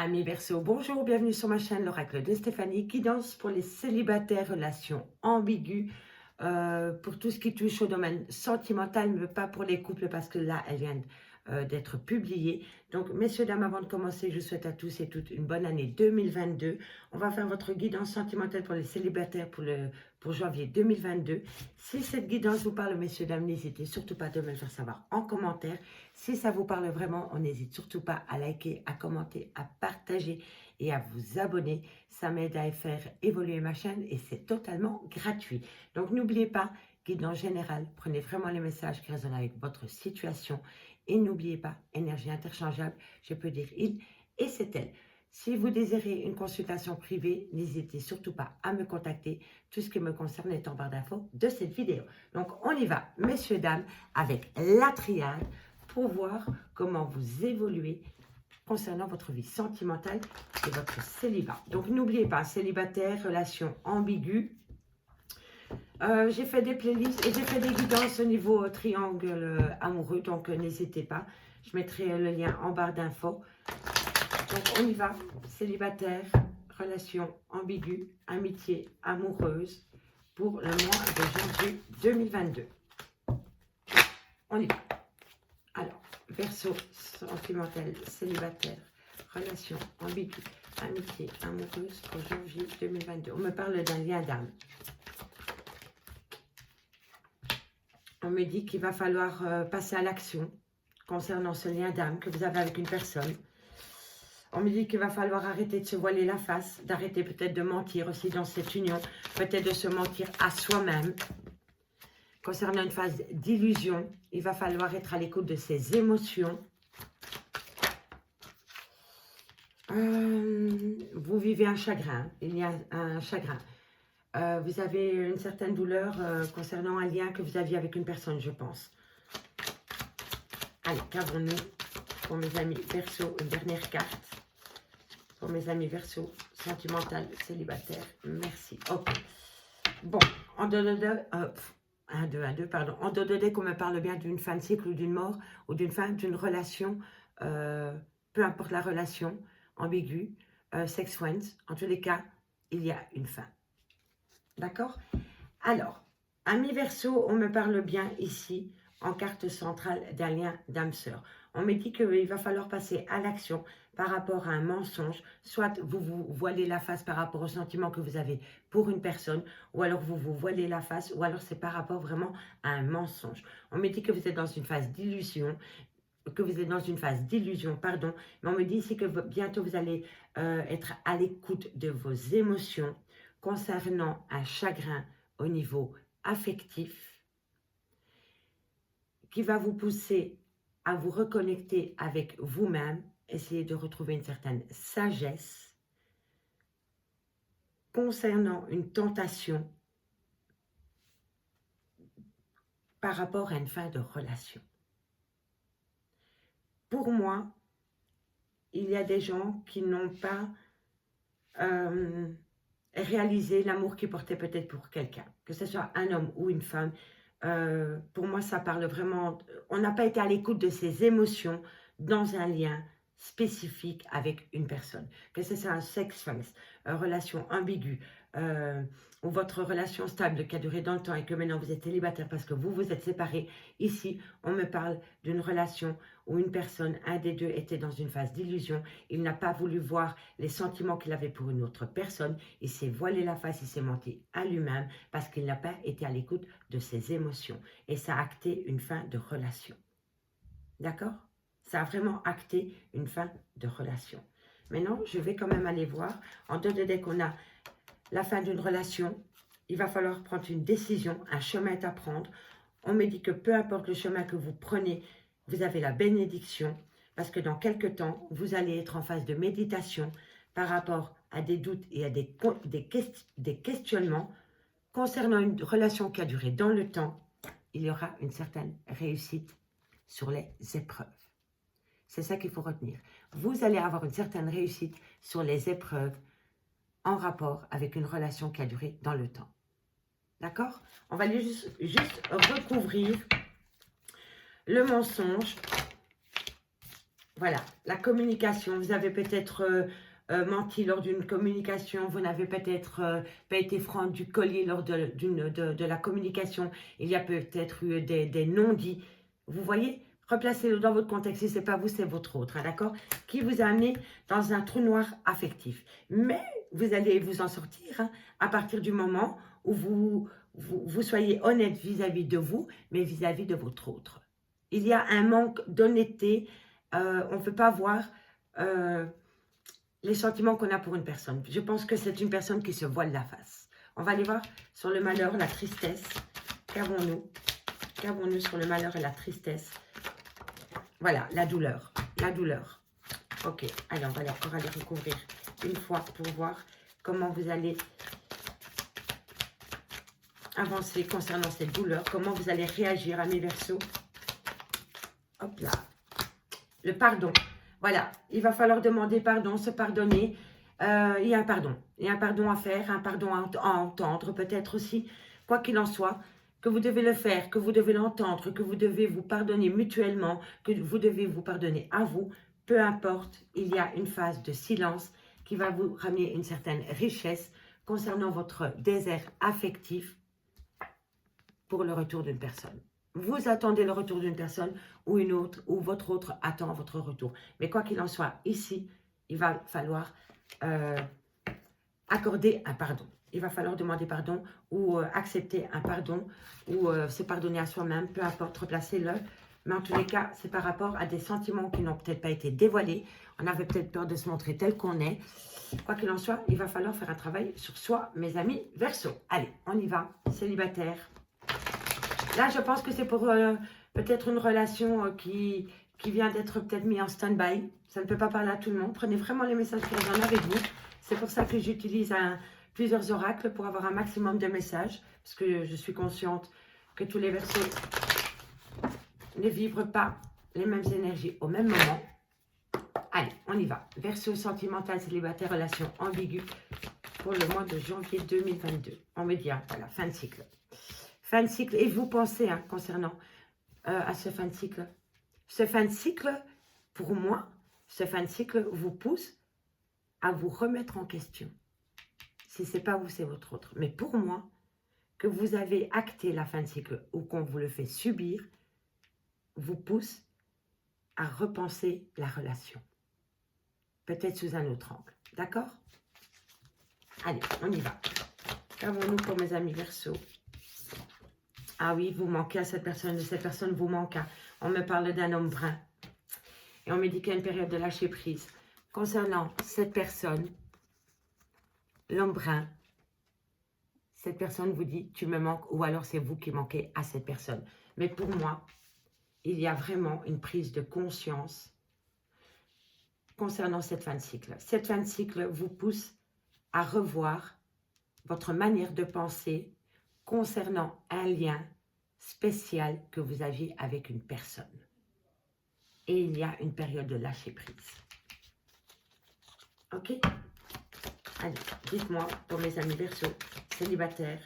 Amis Verseau, bonjour, bienvenue sur ma chaîne l'oracle de Stéphanie, guidance pour les célibataires, relations ambiguës, pour tout ce qui touche au domaine sentimental, mais pas pour les couples parce que là, elle vient d'être publiée. Donc, messieurs, dames, avant de commencer, je vous souhaite à tous et toutes une bonne année 2022. On va faire votre guidance sentimentale pour les célibataires pour janvier 2022. Si cette guidance vous parle, messieurs, dames, n'hésitez surtout pas de me le faire savoir en commentaire. Si ça vous parle vraiment, on n'hésite surtout pas à liker, à commenter, à partager et à vous abonner. Ça m'aide à faire évoluer ma chaîne et c'est totalement gratuit. Donc n'oubliez pas, guidance générale, prenez vraiment les messages qui résonnent avec votre situation. Et n'oubliez pas, énergie interchangeable, je peux dire il et c'est elle. Si vous désirez une consultation privée, n'hésitez surtout pas à me contacter. Tout ce qui me concerne est en barre d'infos de cette vidéo. Donc on y va, messieurs, dames, avec la triade pour voir comment vous évoluez concernant votre vie sentimentale et votre célibat. Donc n'oubliez pas, célibataire, relation ambiguë. J'ai fait des playlists et j'ai fait des guidances au niveau triangle amoureux, donc n'hésitez pas. Je mettrai le lien en barre d'infos. Donc on y va, célibataire, relation ambiguë, amitié amoureuse pour le mois de janvier 2022. On y va. Alors, Verseau, sentimental, célibataire, relation ambiguë, amitié amoureuse pour janvier 2022. On me parle d'un lien d'âme. On me dit qu'il va falloir passer à l'action concernant ce lien d'âme que vous avez avec une personne. On me dit qu'il va falloir arrêter de se voiler la face, d'arrêter peut-être de mentir aussi dans cette union, peut-être de se mentir à soi-même. Concernant une phase d'illusion, il va falloir être à l'écoute de ses émotions. Vous vivez un chagrin, il y a un chagrin. Vous avez une certaine douleur concernant un lien que vous aviez avec une personne, je pense. Allez, qu'avons-nous pour mes amis Verseau, une dernière carte. Pour mes amis Verseau, sentimental, célibataire, merci. Ok. Bon, en deux, pardon. En deux, qu'on me parle bien d'une fin de cycle ou d'une mort, ou d'une fin d'une relation, peu importe la relation, ambiguë, sex friends, en tous les cas, il y a une fin. D'accord? Alors, ami Verseau, on me parle bien ici, en carte centrale d'un lien d'âme-sœur. On me dit qu'il va falloir passer à l'action par rapport à un mensonge, soit vous vous voilez la face par rapport au sentiment que vous avez pour une personne, ou alors vous vous voilez la face, ou alors c'est par rapport vraiment à un mensonge. On me dit que vous êtes dans une phase d'illusion, pardon, mais on me dit ici que bientôt vous allez être à l'écoute de vos émotions concernant un chagrin au niveau affectif qui va vous pousser à vous reconnecter avec vous-même, essayer de retrouver une certaine sagesse concernant une tentation par rapport à une fin de relation. Pour moi, il y a des gens qui n'ont pas réalisé l'amour qu'ils portaient peut-être pour quelqu'un, que ce soit un homme ou une femme. Pour moi, ça parle vraiment... On n'a pas été à l'écoute de ses émotions dans un lien spécifique avec une personne. Que ce soit un sex friends, relation ambiguë, ou votre relation stable qui a duré dans le temps et que maintenant vous êtes célibataire parce que vous vous êtes séparés. Ici, on me parle d'une relation où une personne, un des deux, était dans une phase d'illusion. Il n'a pas voulu voir les sentiments qu'il avait pour une autre personne. Il s'est voilé la face, il s'est menti à lui-même parce qu'il n'a pas été à l'écoute de ses émotions. Et ça a acté une fin de relation. D'accord? Ça a vraiment acté une fin de relation. Maintenant, je vais quand même aller voir. En deux de deck, on a la fin d'une relation. Il va falloir prendre une décision, un chemin est à prendre. On me dit que peu importe le chemin que vous prenez, vous avez la bénédiction. Parce que dans quelques temps, vous allez être en phase de méditation par rapport à des doutes et à des questionnements concernant une relation qui a duré dans le temps. Il y aura une certaine réussite sur les épreuves. C'est ça qu'il faut retenir. Vous allez avoir une certaine réussite sur les épreuves en rapport avec une relation qui a duré dans le temps. D'accord? On va aller juste recouvrir le mensonge Voilà, la communication. Vous avez peut-être menti lors d'une communication. Vous n'avez peut-être pas été franc du collier lors de la communication. Il y a peut-être eu des non-dits. Vous voyez? Replacez-le dans votre contexte. Si ce n'est pas vous, c'est votre autre. Hein, d'accord? Qui vous a amené dans un trou noir affectif. Mais vous allez vous en sortir hein, à partir du moment où vous soyez honnête vis-à-vis de vous, mais vis-à-vis de votre autre. Il y a un manque d'honnêteté. On ne peut pas voir les sentiments qu'on a pour une personne. Je pense que c'est une personne qui se voile la face. On va aller voir sur le malheur, la tristesse. Qu'avons-nous? Qu'avons-nous sur le malheur et la tristesse? Voilà, la douleur. La douleur. Ok, allez, on va encore aller recouvrir une fois pour voir comment vous allez avancer concernant cette douleur. Comment vous allez réagir à mes Verseaux. Hop là. Le pardon. Voilà, il va falloir demander pardon, se pardonner. Il y a un pardon. Il y a un pardon à faire, un pardon à entendre peut-être aussi. Quoi qu'il en soit, que vous devez le faire, que vous devez l'entendre, que vous devez vous pardonner mutuellement, que vous devez vous pardonner à vous. Peu importe, il y a une phase de silence qui va vous ramener une certaine richesse concernant votre désert affectif pour le retour d'une personne. Vous attendez le retour d'une personne ou une autre, ou votre autre attend votre retour. Mais quoi qu'il en soit, ici, il va falloir accorder un pardon. Il va falloir demander pardon ou accepter un pardon ou se pardonner à soi-même, peu importe, replacez-le. Mais en tous les cas, c'est par rapport à des sentiments qui n'ont peut-être pas été dévoilés. On avait peut-être peur de se montrer tel qu'on est. Quoi qu'il en soit, il va falloir faire un travail sur soi, mes amis Verseau. Allez, on y va, célibataire. Là, je pense que c'est pour peut-être une relation qui vient d'être peut-être mise en stand-by. Ça ne peut pas parler à tout le monde. Prenez vraiment les messages qui résonnent avec vous. C'est pour ça que j'utilise plusieurs oracles pour avoir un maximum de messages. Parce que je suis consciente que tous les Verseaux ne vibrent pas les mêmes énergies au même moment. Allez, on y va. Verseau sentimental, célibataire, relation ambiguë pour le mois de janvier 2022. On me dit, voilà, fin de cycle. Fin de cycle, et vous pensez hein, concernant à ce fin de cycle. Ce fin de cycle, pour moi, ce fin de cycle vous pousse à vous remettre en question. Si ce n'est pas vous, c'est votre autre. Mais pour moi, que vous avez acté la fin de cycle ou qu'on vous le fait subir, vous pousse à repenser la relation. Peut-être sous un autre angle. D'accord? Allez, on y va. Qu'avons-nous pour mes amis Verseaux? Ah oui, vous manquez à cette personne vous manque. Hein. On me parle d'un homme brun. Et on me dit qu'il y a une période de lâcher prise. Concernant cette personne, l'homme brun, cette personne vous dit, tu me manques, ou alors c'est vous qui manquez à cette personne. Mais pour moi, il y a vraiment une prise de conscience concernant cette fin de cycle. Cette fin de cycle vous pousse à revoir votre manière de penser concernant un lien spécial que vous aviez avec une personne. Et il y a une période de lâcher prise. Ok? Allez, dites-moi pour mes amis Verseaux, célibataires,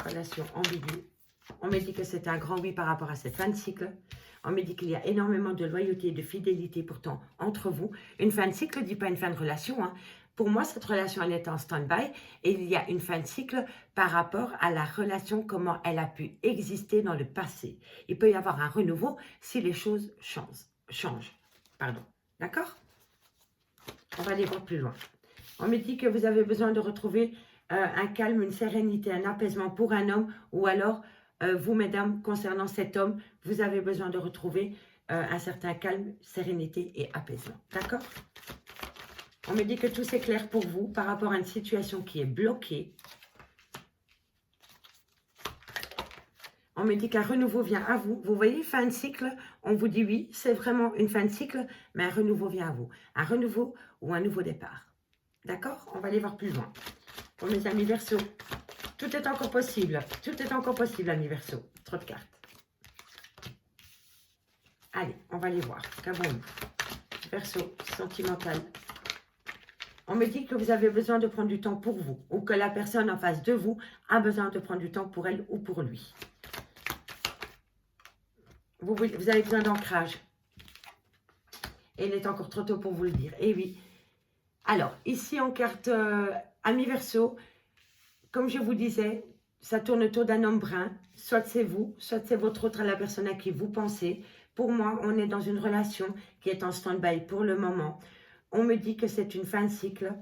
relation ambiguë. On me dit que c'est un grand oui par rapport à cette fin de cycle. On me dit qu'il y a énormément de loyauté et de fidélité pourtant entre vous. Une fin de cycle ne dit pas une fin de relation. Hein. Pour moi, cette relation, elle est en stand-by et il y a une fin de cycle par rapport à la relation, comment elle a pu exister dans le passé. Il peut y avoir un renouveau si les choses changent. Pardon. D'accord? On va aller voir plus loin. On me dit que vous avez besoin de retrouver un calme, une sérénité, un apaisement pour un homme ou alors, vous, mesdames, concernant cet homme, vous avez besoin de retrouver un certain calme, sérénité et apaisement. D'accord? On me dit que tout s'éclaire pour vous par rapport à une situation qui est bloquée. On me dit qu'un renouveau vient à vous. Vous voyez, fin de cycle, on vous dit oui, c'est vraiment une fin de cycle, mais un renouveau vient à vous. Un renouveau ou un nouveau départ. D'accord? On va aller voir plus loin. Pour mes amis Verseaux, tout est encore possible. Tout est encore possible, amis Verseaux. Trop de cartes. Allez, on va aller voir. Qu'avons-nous? Verseau, sentimental. On me dit que vous avez besoin de prendre du temps pour vous ou que la personne en face de vous a besoin de prendre du temps pour elle ou pour lui. Vous avez besoin d'ancrage. Et il est encore trop tôt pour vous le dire. Et oui. Alors, ici en carte Ami Verseau, comme je vous disais, ça tourne autour d'un homme brun. Soit c'est vous, soit c'est votre autre, la personne à qui vous pensez. Pour moi, on est dans une relation qui est en stand-by pour le moment. On me dit que c'est une fin de cycle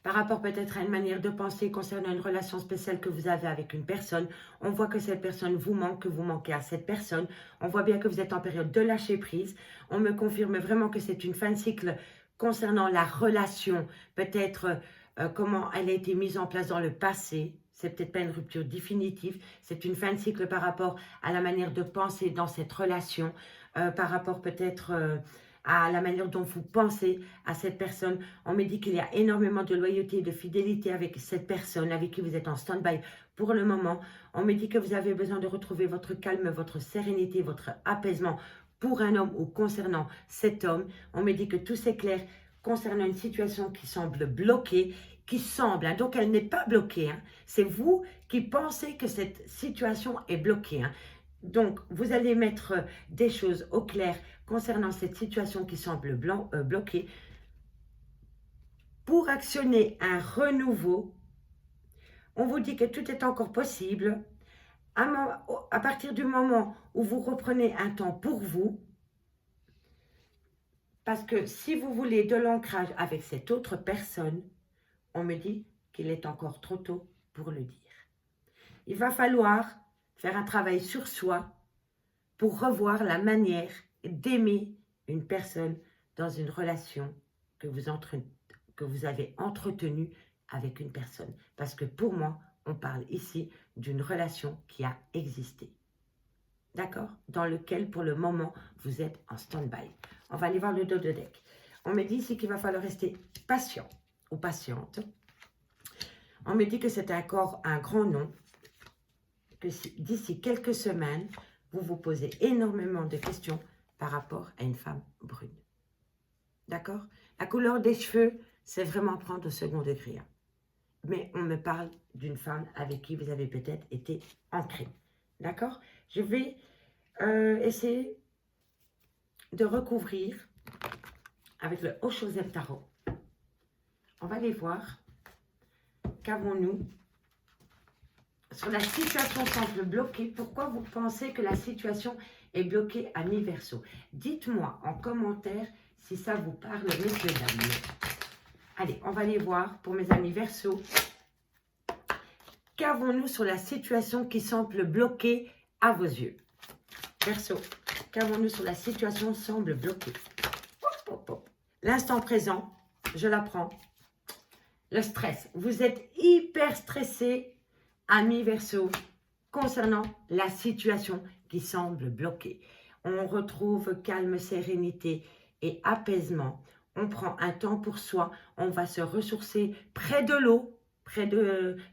par rapport peut-être à une manière de penser concernant une relation spéciale que vous avez avec une personne. On voit que cette personne vous manque, que vous manquez à cette personne. On voit bien que vous êtes en période de lâcher prise. On me confirme vraiment que c'est une fin de cycle concernant la relation, peut-être comment elle a été mise en place dans le passé. C'est peut-être pas une rupture définitive, c'est une fin de cycle par rapport à la manière de penser dans cette relation, par rapport peut-être à la manière dont vous pensez à cette personne. On me dit qu'il y a énormément de loyauté et de fidélité avec cette personne avec qui vous êtes en stand-by pour le moment. On me dit que vous avez besoin de retrouver votre calme, votre sérénité, votre apaisement pour un homme ou concernant cet homme. On me dit que tout s'éclaire concernant une situation qui semble bloquée, qui semble, hein, donc elle n'est pas bloquée, hein. C'est vous qui pensez que cette situation est bloquée, hein. Donc, vous allez mettre des choses au clair concernant cette situation qui semble bloquée pour actionner un renouveau. On vous dit que tout est encore possible à partir du moment où vous reprenez un temps pour vous, parce que si vous voulez de l'ancrage avec cette autre personne, on me dit qu'il est encore trop tôt pour le dire. Il va falloir faire un travail sur soi pour revoir la manière d'aimer une personne dans une relation que vous avez entretenue avec une personne. Parce que pour moi, on parle ici d'une relation qui a existé. D'accord? Dans lequel, pour le moment, vous êtes en stand-by. On va aller voir le dos de deck. On me dit ici qu'il va falloir rester patient ou patiente. On me dit que c'est encore un grand nom, que d'ici quelques semaines, vous vous posez énormément de questions par rapport à une femme brune. D'accord? La couleur des cheveux, c'est vraiment prendre au second degré. Hein. Mais on me parle d'une femme avec qui vous avez peut-être été ancré. D'accord? Je vais essayer de recouvrir avec le Osho-Zen Tarot. On va aller voir qu'avons-nous sur la situation semble bloquée. Pourquoi vous pensez que la situation est bloquée à mi-verso? Dites-moi en commentaire si ça vous parle, messieurs, dames. Allez, on va aller voir pour mes amis Verseau. Qu'avons-nous sur la situation qui semble bloquée à vos yeux? Verseau, qu'avons-nous sur la situation semble bloquée? L'instant présent, je la prends. Le stress. Vous êtes hyper stressé, ami Verseau, concernant la situation qui semble bloquée. On retrouve calme, sérénité et apaisement. On prend un temps pour soi. On va se ressourcer près de l'eau.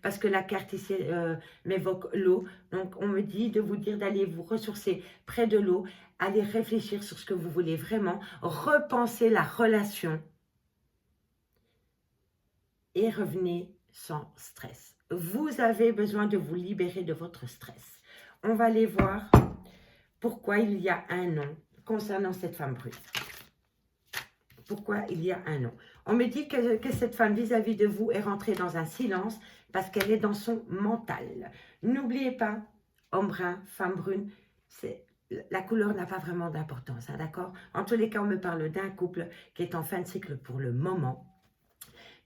Parce que la carte ici m'évoque l'eau. Donc, on me dit de vous dire d'aller vous ressourcer près de l'eau, aller réfléchir sur ce que vous voulez vraiment, repenser la relation et revenez sans stress. Vous avez besoin de vous libérer de votre stress. On va aller voir pourquoi il y a un non concernant cette femme brune. Pourquoi il y a un non. On me dit que cette femme vis-à-vis de vous est rentrée dans un silence parce qu'elle est dans son mental. N'oubliez pas, homme brun, femme brune, la couleur n'a pas vraiment d'importance, hein, d'accord? En tous les cas, on me parle d'un couple qui est en fin de cycle pour le moment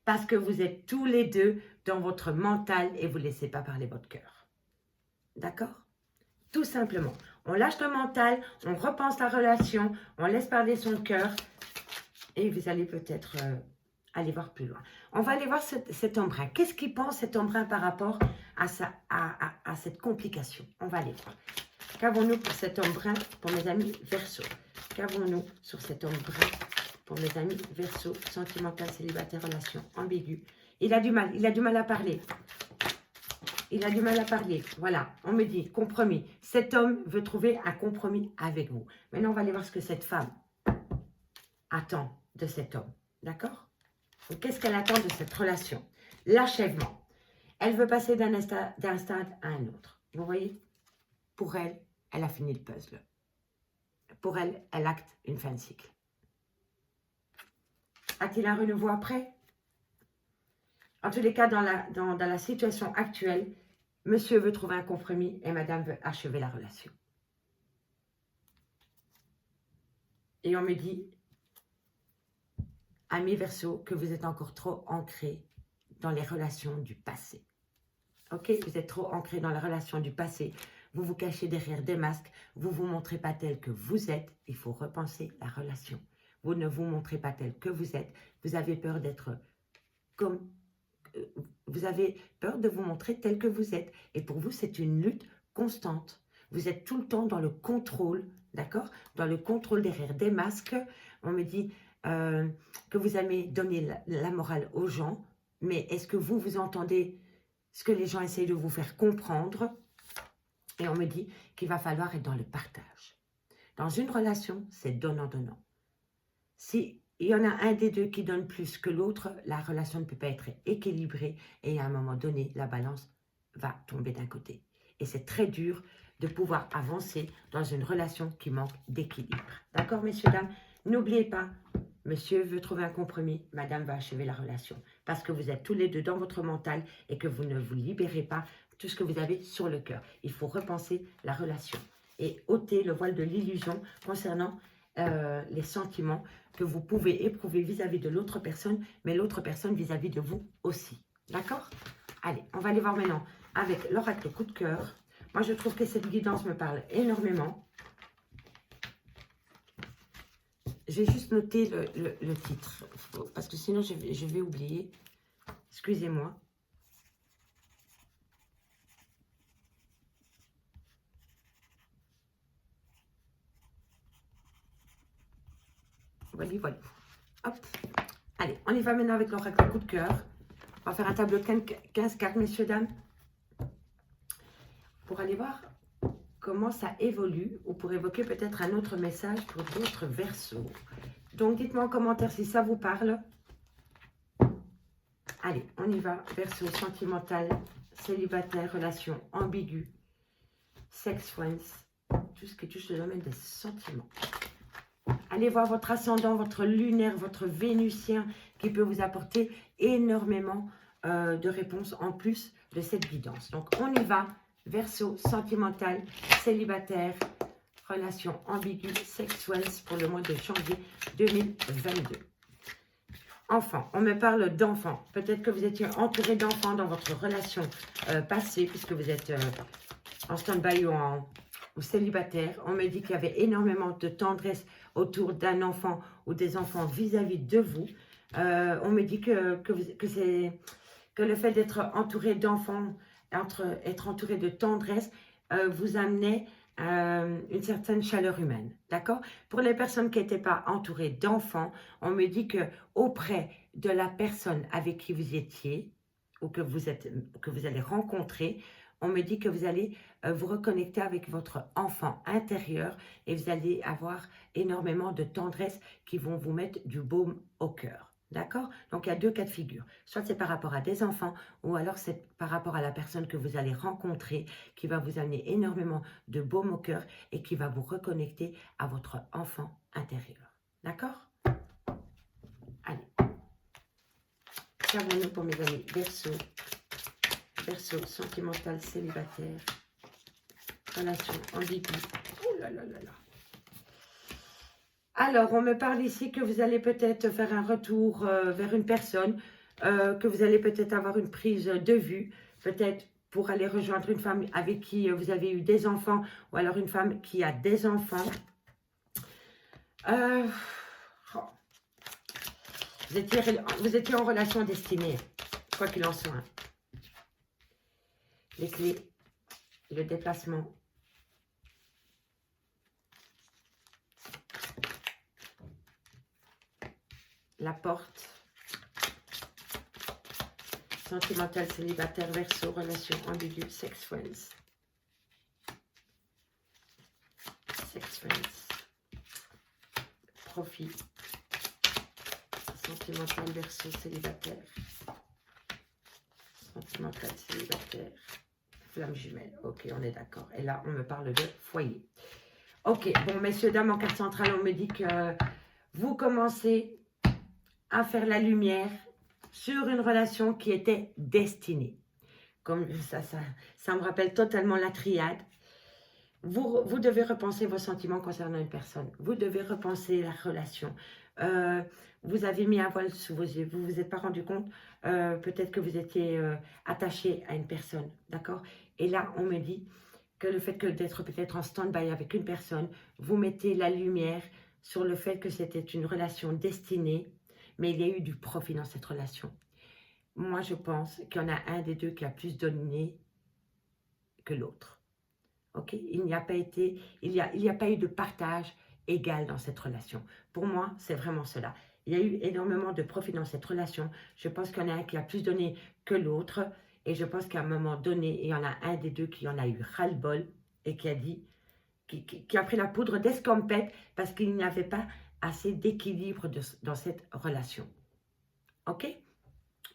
parce que vous êtes tous les deux dans votre mental et vous ne laissez pas parler votre cœur. D'accord? Tout simplement. On lâche le mental, on repense la relation, on laisse parler son cœur. Et vous allez peut-être aller voir plus loin. On va aller voir cet homme brun. Qu'est-ce qu'il pense cet homme brun par rapport à cette complication? On va aller voir. Qu'avons-nous pour cet homme brun pour mes amis Verseau? Qu'avons-nous sur cet homme brun pour mes amis Verseau? Sentimental, célibataire, relation ambiguë. Il a du mal à parler. Il a du mal à parler. Voilà, on me dit compromis. Cet homme veut trouver un compromis avec vous. Maintenant, on va aller voir ce que cette femme attend de cet homme, d'accord? Qu'est-ce qu'elle attend de cette relation? L'achèvement. Elle veut passer d'un stade à un autre. Vous voyez? Pour elle, elle a fini le puzzle. Pour elle, elle acte une fin de cycle. A-t-il un renouveau après? En tous les cas, dans la situation actuelle, monsieur veut trouver un compromis et madame veut achever la relation. Et on me dit, ami Verseau, que vous êtes encore trop ancré dans les relations du passé. Ok? Vous êtes trop ancré dans les relations du passé. Vous vous cachez derrière des masques. Vous ne vous montrez pas tel que vous êtes. Il faut repenser la relation. Vous ne vous montrez pas tel que vous êtes. Vous avez peur d'être comme... Vous avez peur de vous montrer tel que vous êtes. Et pour vous, c'est une lutte constante. Vous êtes tout le temps dans le contrôle, d'accord? Dans le contrôle derrière des masques. On me dit que vous aimez donner la morale aux gens. Mais est-ce que vous, vous entendez ce que les gens essayent de vous faire comprendre? Et on me dit qu'il va falloir être dans le partage. Dans une relation, c'est donnant-donnant. Si il y en a un des deux qui donne plus que l'autre, la relation ne peut pas être équilibrée et à un moment donné, la balance va tomber d'un côté. Et c'est très dur de pouvoir avancer dans une relation qui manque d'équilibre. D'accord, messieurs, dames? N'oubliez pas, monsieur veut trouver un compromis, madame va achever la relation. Parce que vous êtes tous les deux dans votre mental et que vous ne vous libérez pas tout ce que vous avez sur le cœur. Il faut repenser la relation et ôter le voile de l'illusion concernant les sentiments que vous pouvez éprouver vis-à-vis de l'autre personne, mais l'autre personne vis-à-vis de vous aussi. D'accord? Allez, on va aller voir maintenant avec l'oracle coup de cœur. Moi, je trouve que cette guidance me parle énormément. J'ai juste noté le titre, parce que sinon je vais oublier. Excusez-moi. Voilà, voilà. Hop. Allez, on y va maintenant avec l'oracle coup de cœur. On va faire un tableau 15 cartes, messieurs, dames. Pour aller voir comment ça évolue ou pour évoquer peut-être un autre message pour d'autres Verseaux. Donc, dites-moi en commentaire si ça vous parle. Allez, on y va. Verseau sentimental, célibataire, relation ambiguë, sex friends, tout ce qui touche le domaine des sentiments. Allez voir votre ascendant, votre lunaire, votre vénusien qui peut vous apporter énormément de réponses en plus de cette guidance. Donc, on y va. Verseau sentimental, célibataire, relation ambiguë, sexuelle pour le mois de janvier 2022. Enfant, on me parle d'enfants. Peut-être que vous étiez entouré d'enfants dans votre relation passée, puisque vous êtes en stand-by ou célibataire. On me dit qu'il y avait énormément de tendresse autour d'un enfant ou des enfants vis-à-vis de vous. On me dit que le fait d'être entouré d'enfants, être entouré de tendresse, vous amenait une certaine chaleur humaine, d'accord? Pour les personnes qui n'étaient pas entourées d'enfants, on me dit que auprès de la personne avec qui vous étiez ou que vous allez rencontrer, on me dit que vous allez vous reconnecter avec votre enfant intérieur et vous allez avoir énormément de tendresse qui vont vous mettre du baume au cœur. D'accord? Donc, il y a deux cas de figure. Soit c'est par rapport à des enfants ou alors c'est par rapport à la personne que vous allez rencontrer qui va vous amener énormément de baume au cœur et qui va vous reconnecter à votre enfant intérieur. D'accord? Allez. Savons-nous pour mes amis Verseau. Verseau, sentimental, célibataire, relation ambiguë. Oh là là là là. Alors, on me parle ici que vous allez peut-être faire un retour vers une personne, que vous allez peut-être avoir une prise de vue, peut-être pour aller rejoindre une femme avec qui vous avez eu des enfants, ou alors une femme qui a des enfants. Vous étiez en relation destinée, quoi qu'il en soit. Les clés, le déplacement. La porte. Sentimental, célibataire, Verseau, relation ambiguë, sex friends. Sex friends. Profit. Sentimental, Verseau, célibataire. Sentimental, célibataire. Flamme jumelle. Ok, on est d'accord. Et là, on me parle de foyer. Ok, bon, messieurs, dames, en carte centrale, on me dit que vous commencez à faire la lumière sur une relation qui était destinée. Comme ça me rappelle totalement la triade. Vous devez repenser vos sentiments concernant une personne. Vous devez repenser la relation. Vous avez mis un voile sous vos yeux. Vous ne vous êtes pas rendu compte. Peut-être que vous étiez attaché à une personne. D'accord? Et là, on me dit que le fait d'être peut-être en stand-by avec une personne, vous mettez la lumière sur le fait que c'était une relation destinée, mais il y a eu du profit dans cette relation. Moi, je pense qu'il y en a un des deux qui a plus donné que l'autre. Ok, il n'y a pas eu de partage égal dans cette relation. Pour moi, c'est vraiment cela. Il y a eu énormément de profit dans cette relation. Je pense qu'il y en a un qui a plus donné que l'autre. Et je pense qu'à un moment donné, il y en a un des deux qui en a eu ras-le-bol et qui a dit, qui a pris la poudre d'escampette parce qu'il n'y avait pas assez d'équilibre dans cette relation. Ok?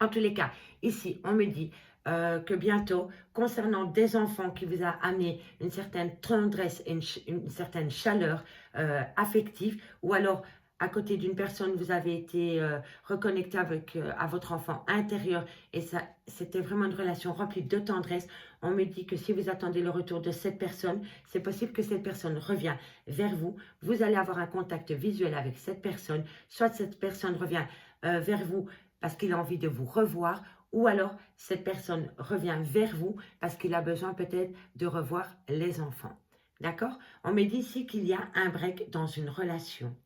En tous les cas, ici, on me dit que bientôt, concernant des enfants qui vous a amené une certaine tendresse et une certaine chaleur affective, ou alors à côté d'une personne, vous avez été reconnecté à votre enfant intérieur et c'était vraiment une relation remplie de tendresse. On me dit que si vous attendez le retour de cette personne, c'est possible que cette personne revienne vers vous. Vous allez avoir un contact visuel avec cette personne, soit cette personne revient vers vous parce qu'il a envie de vous revoir, ou alors cette personne revient vers vous parce qu'il a besoin peut-être de revoir les enfants. D'accord? On me dit ici qu'il y a un break dans une relation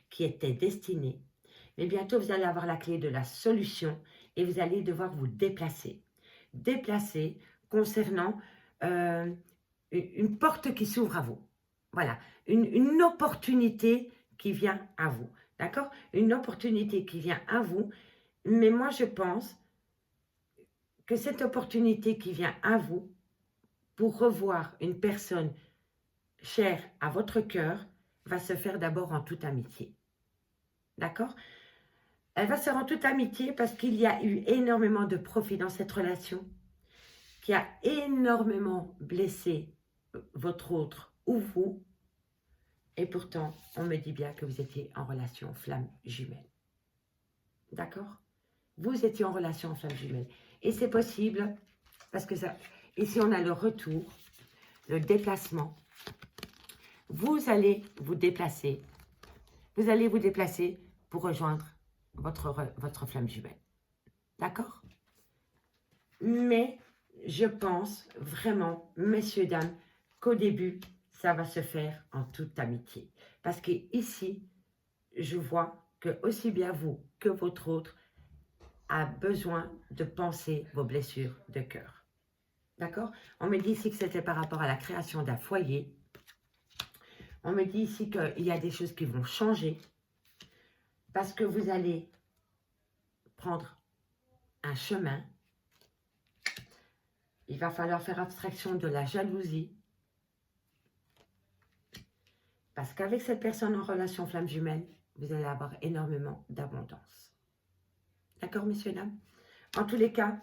qui était destinée, mais bientôt vous allez avoir la clé de la solution et vous allez devoir vous déplacer. Déplacer concernant une porte qui s'ouvre à vous. Voilà, une opportunité qui vient à vous. D'accord? Une opportunité qui vient à vous. Mais moi, je pense que cette opportunité qui vient à vous pour revoir une personne chère à votre cœur va se faire d'abord en toute amitié. D'accord? Elle va se faire en toute amitié parce qu'il y a eu énormément de profit dans cette relation, qui a énormément blessé votre autre ou vous. Et pourtant, on me dit bien que vous étiez en relation flamme jumelle. D'accord? Vous étiez en relation flamme jumelle. Et c'est possible, parce que ça, ici on a le retour, le déplacement. Vous allez vous déplacer. Vous allez vous déplacer pour rejoindre votre flamme jumelle. D'accord? Mais je pense vraiment, messieurs, dames, qu'au début, ça va se faire en toute amitié. Parce que ici, je vois que aussi bien vous que votre autre a besoin de penser vos blessures de cœur. D'accord? On me dit ici que c'était par rapport à la création d'un foyer. On me dit ici qu'il y a des choses qui vont changer parce que vous allez prendre un chemin. Il va falloir faire abstraction de la jalousie parce qu'avec cette personne en relation flamme jumelle, vous allez avoir énormément d'abondance. D'accord, messieurs, dames? En tous les cas,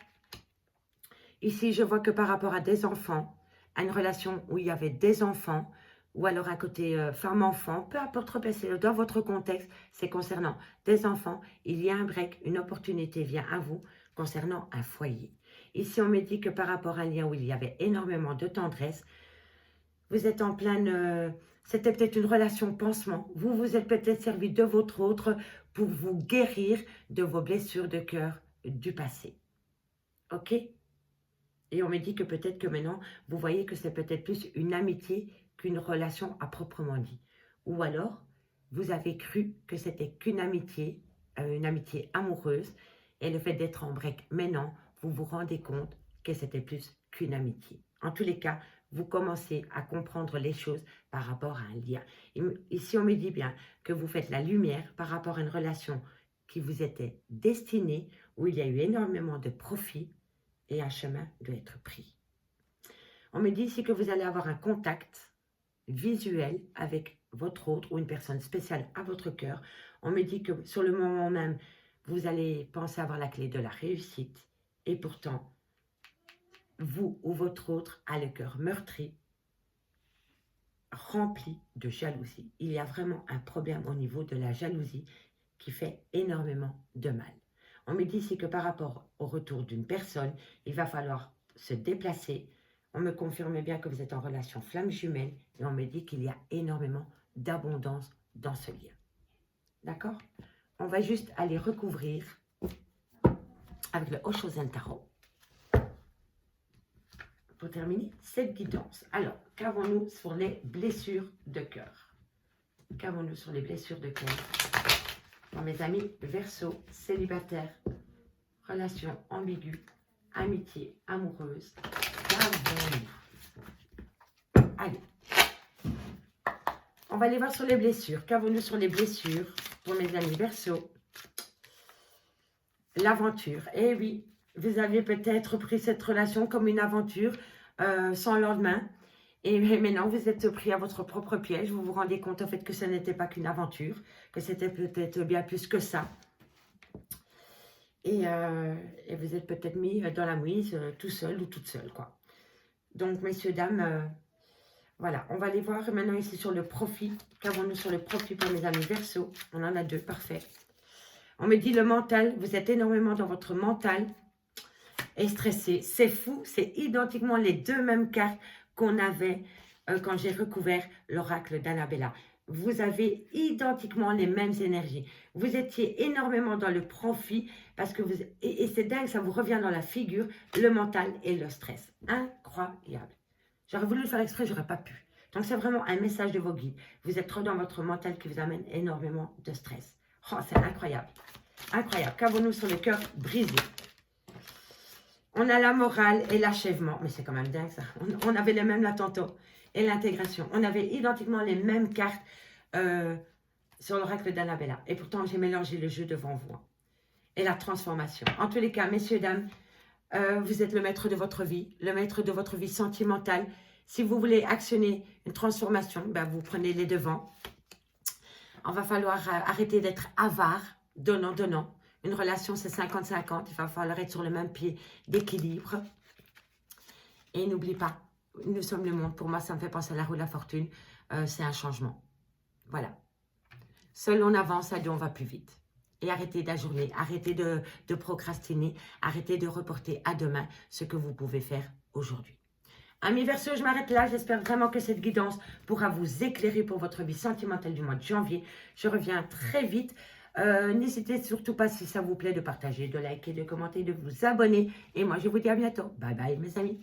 ici, je vois que par rapport à des enfants, à une relation où il y avait des enfants, ou alors à côté femme-enfant, peu importe, replacez-le dans votre contexte, c'est concernant des enfants, il y a un break, une opportunité vient à vous concernant un foyer. Ici, on me dit que par rapport à un lien où il y avait énormément de tendresse, vous êtes en pleine... c'était peut-être une relation pansement. Vous vous êtes peut-être servi de votre autre pour vous guérir de vos blessures de cœur du passé. Ok? Et on me dit que peut-être que maintenant, vous voyez que c'est peut-être plus une amitié qu'une relation à proprement dit. Ou alors, vous avez cru que c'était qu'une amitié, une amitié amoureuse, et le fait d'être en break maintenant, vous vous rendez compte que c'était plus qu'une amitié. En tous les cas, vous commencez à comprendre les choses par rapport à un lien. Ici, on me dit bien que vous faites la lumière par rapport à une relation qui vous était destinée, où il y a eu énormément de profit, et un chemin doit être pris. On me dit ici que vous allez avoir un contact visuel avec votre autre ou une personne spéciale à votre cœur. On me dit que sur le moment même, vous allez penser avoir la clé de la réussite et pourtant, vous ou votre autre a le cœur meurtri, rempli de jalousie. Il y a vraiment un problème au niveau de la jalousie qui fait énormément de mal. On me dit ici que par rapport au retour d'une personne, il va falloir se déplacer. On me confirme bien que vous êtes en relation flamme jumelle et on me dit qu'il y a énormément d'abondance dans ce lien. D'accord? On va juste aller recouvrir avec le Oshozen Tarot pour terminer cette guidance. Alors, qu'avons-nous sur les blessures de cœur? Qu'avons-nous sur les blessures de cœur pour mes amis Verseau, célibataires, relations ambiguës, amitié amoureuse? Qu'avons-nous? Allez, on va aller voir sur les blessures. Qu'avons-nous sur les blessures pour mes amis Verseau? L'aventure. Eh oui, vous avez peut-être pris cette relation comme une aventure sans lendemain. Et maintenant, vous êtes pris à votre propre piège. Vous vous rendez compte en fait que ce n'était pas qu'une aventure, que c'était peut-être bien plus que ça. Et vous êtes peut-être mis dans la mouise, tout seul ou toute seule, quoi. Donc, messieurs, dames, voilà. On va aller voir maintenant ici sur le profit. Qu'avons-nous sur le profit pour mes amis Verseau? On en a deux, parfait. On me dit le mental, vous êtes énormément dans votre mental et stressé. C'est fou, c'est identiquement les deux mêmes cartes qu'on avait quand j'ai recouvert l'oracle d'Annabella. Vous avez identiquement les mêmes énergies. Vous étiez énormément dans le profit parce que vous... Et c'est dingue, ça vous revient dans la figure, le mental et le stress. Incroyable. J'aurais voulu le faire exprès, j'aurais pas pu. Donc c'est vraiment un message de vos guides. Vous êtes trop dans votre mental qui vous amène énormément de stress. Oh, c'est incroyable. Incroyable. Qu'avons-nous sur le cœur brisé? On a la morale et l'achèvement. Mais c'est quand même dingue ça. On avait les mêmes là tantôt. Et l'intégration. On avait identiquement les mêmes cartes sur l'oracle d'Annabella. Et pourtant, j'ai mélangé le jeu devant vous. Et la transformation. En tous les cas, messieurs, dames, vous êtes le maître de votre vie. Le maître de votre vie sentimentale. Si vous voulez actionner une transformation, ben vous prenez les devants. On va falloir arrêter d'être avare, donnant, donnant. Une relation, c'est 50-50. Il va falloir être sur le même pied d'équilibre. Et n'oublie pas, nous sommes le monde. Pour moi, ça me fait penser à la roue de la fortune. C'est un changement. Voilà. Seul on avance, à deux, on va plus vite. Et arrêtez d'ajourner, arrêtez de procrastiner, arrêtez de reporter à demain ce que vous pouvez faire aujourd'hui. Amis Verseau, je m'arrête là. J'espère vraiment que cette guidance pourra vous éclairer pour votre vie sentimentale du mois de janvier. Je reviens très vite. N'hésitez surtout pas, si ça vous plaît, de partager, de liker, de commenter, de vous abonner. Et moi, je vous dis à bientôt. Bye bye, mes amis.